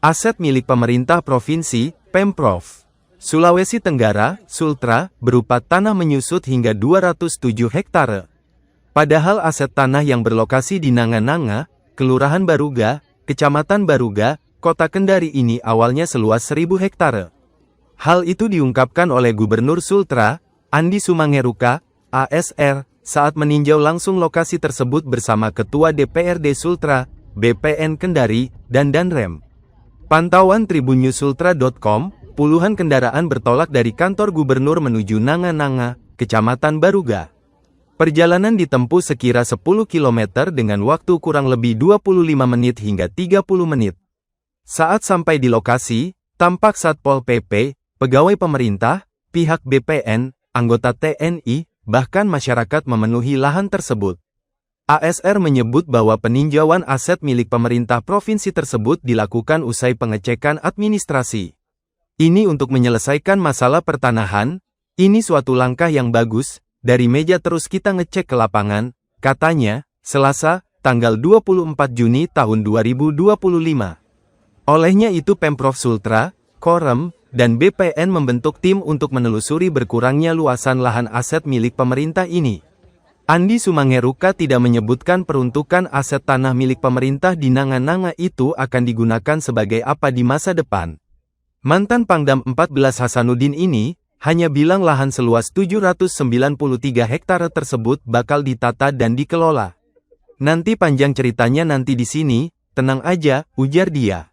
Aset milik pemerintah provinsi, Pemprov Sulawesi Tenggara, Sultra, berupa tanah menyusut hingga 207 hektare. Padahal aset tanah yang berlokasi di Nanga-Nanga, Kelurahan Baruga, Kecamatan Baruga, Kota Kendari ini awalnya seluas 1000 hektare. Hal itu diungkapkan oleh Gubernur Sultra, Andi Sumangeruka, ASR, saat meninjau langsung lokasi tersebut bersama Ketua DPRD Sultra, BPN Kendari, dan Danrem. Pantauan tribunnews.sultra.com, puluhan kendaraan bertolak dari kantor gubernur menuju Nanga-Nanga, Kecamatan Baruga. Perjalanan ditempuh sekira 10 km dengan waktu kurang lebih 25 menit hingga 30 menit. Saat sampai di lokasi, tampak Satpol PP, pegawai pemerintah, pihak BPN, anggota TNI, bahkan masyarakat memenuhi lahan tersebut. ASR menyebut bahwa peninjauan aset milik pemerintah provinsi tersebut dilakukan usai pengecekan administrasi. Ini untuk menyelesaikan masalah pertanahan, ini suatu langkah yang bagus, dari meja terus kita ngecek ke lapangan, katanya, Selasa, tanggal 24 Juni tahun 2025. Olehnya itu Pemprov Sultra, Korem, dan BPN membentuk tim untuk menelusuri berkurangnya luasan lahan aset milik pemerintah ini. Andi Sumangeruka tidak menyebutkan peruntukan aset tanah milik pemerintah di Nanga-Nanga itu akan digunakan sebagai apa di masa depan. Mantan Pangdam 14 Hasanuddin ini, hanya bilang lahan seluas 793 hektare tersebut bakal ditata dan dikelola. Nanti panjang ceritanya nanti di sini, tenang aja, ujar dia.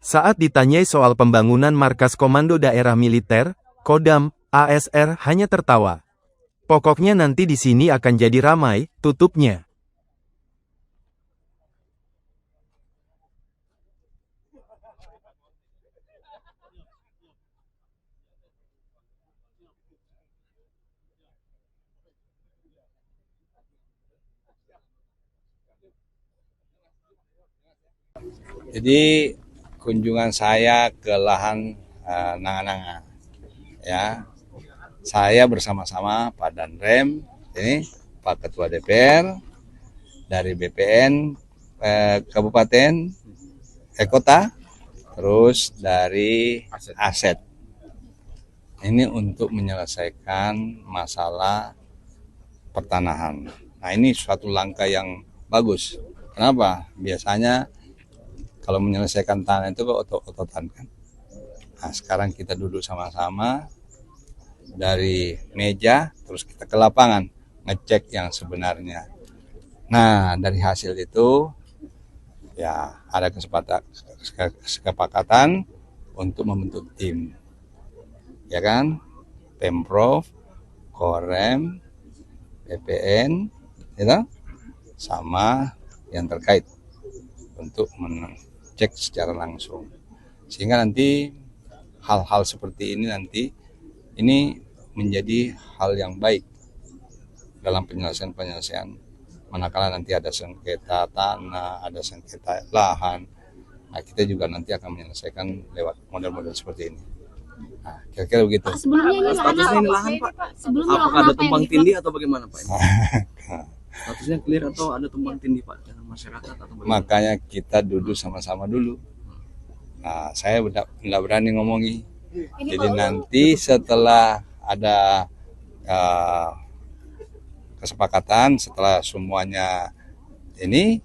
Saat ditanyai soal pembangunan markas Komando Daerah Militer, Kodam, ASR hanya tertawa. Pokoknya nanti di sini akan jadi ramai, tutupnya. Jadi kunjungan saya ke lahan Nanga-Nanga, ya, saya bersama-sama Pak Danrem, ini Pak Ketua DPR dari BPN Kabupaten, Kota, terus dari aset. Ini untuk menyelesaikan masalah pertanahan. Nah, ini suatu langkah yang bagus. Kenapa? Biasanya kalau menyelesaikan tanah itu kok otot-ototan kan. Nah, sekarang kita duduk sama-sama dari meja, terus kita ke lapangan, ngecek yang sebenarnya. Nah, dari hasil itu, ya ada kesepakatan untuk membentuk tim. Ya kan? Pemprov, Korem, BPN, gitu, sama yang terkait untuk cek secara langsung, sehingga nanti hal-hal seperti ini nanti ini menjadi hal yang baik dalam penyelesaian manakala nanti ada sengketa tanah, ada sengketa lahan. Nah, kita juga nanti akan menyelesaikan lewat model-model seperti ini. Nah, kira-kira begitu. Pak, sebelumnya ini statusnya ini lahan, Pak. Sebelumnya apakah ada tumpang tindih atau bagaimana, Pak? Statusnya clear atau ada tumpang tindih, Pak, dengan masyarakat atau bagaimana? Makanya kita duduk sama-sama dulu. Nah, saya tidak berani ngomongi. Jadi nanti setelah ada kesepakatan, setelah semuanya ini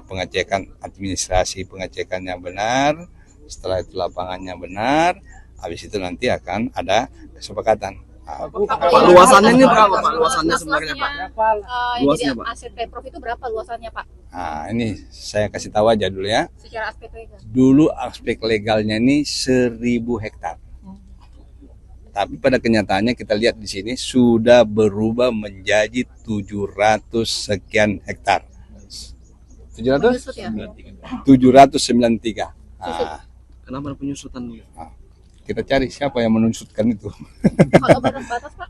pengecekan administrasi, pengecekannya benar, setelah itu lapangannya benar, habis itu nanti akan ada kesepakatan. Pak, luasannya ini berapa, Pak? Luasannya sebenarnya, Pak? Luasnya, Pak. Aset Pemprov itu berapa luasannya, Pak? Nah, ini saya kasih tahu aja dulu ya. Secara aspek legal. Dulu aspek legalnya ini 1000 hektar. Tapi pada kenyataannya kita lihat di sini sudah berubah menjadi 700 sekian hektar. 700? Menyusut ya? 793. Nah, Kenapa ada penyusutan? kita cari siapa yang menusutkan itu. Kalau batas, Pak?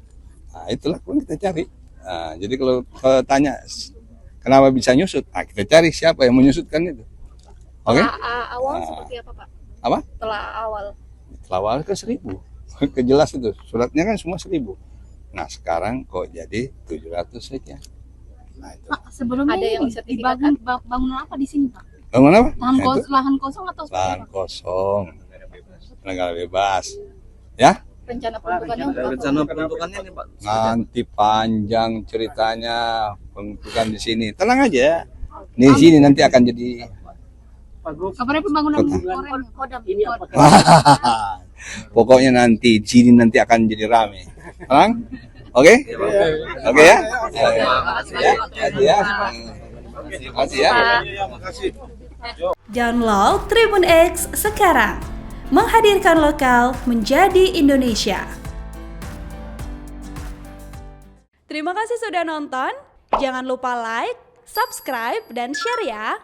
Nah, itulah pun kita cari. Nah, jadi kalau tanya kenapa bisa nyusut, nah, kita cari siapa yang menyusutkan itu. Oke? Awal seperti apa, Pak? Apa? Setelah awal. Setelah awal ke 1000. Kejelas itu. Suratnya kan semua 1000. Nah, sekarang kok jadi 700 saja. Nah, itu. Pak, sebelumnya ada yang bangunan apa di sini, Pak? Bangun apa? Lahan kosong atau seperti Lahan apa? kosong, negara bebas. Ya, Rencana peruntukannya untuk apa? Rencana peruntukannya nih Pak. nanti panjang ceritanya peruntukan di sini. Tenang aja. Di sini nanti akan jadi Kabarnya pembangunan Kodam. pokoknya nanti di sini nanti akan jadi rame. Tenang? Oke? Oke ya? Ya. Terima kasih ya. Download Tribun X sekarang. Menghadirkan lokal menjadi Indonesia. Terima kasih sudah nonton. Jangan lupa like, subscribe, dan share ya.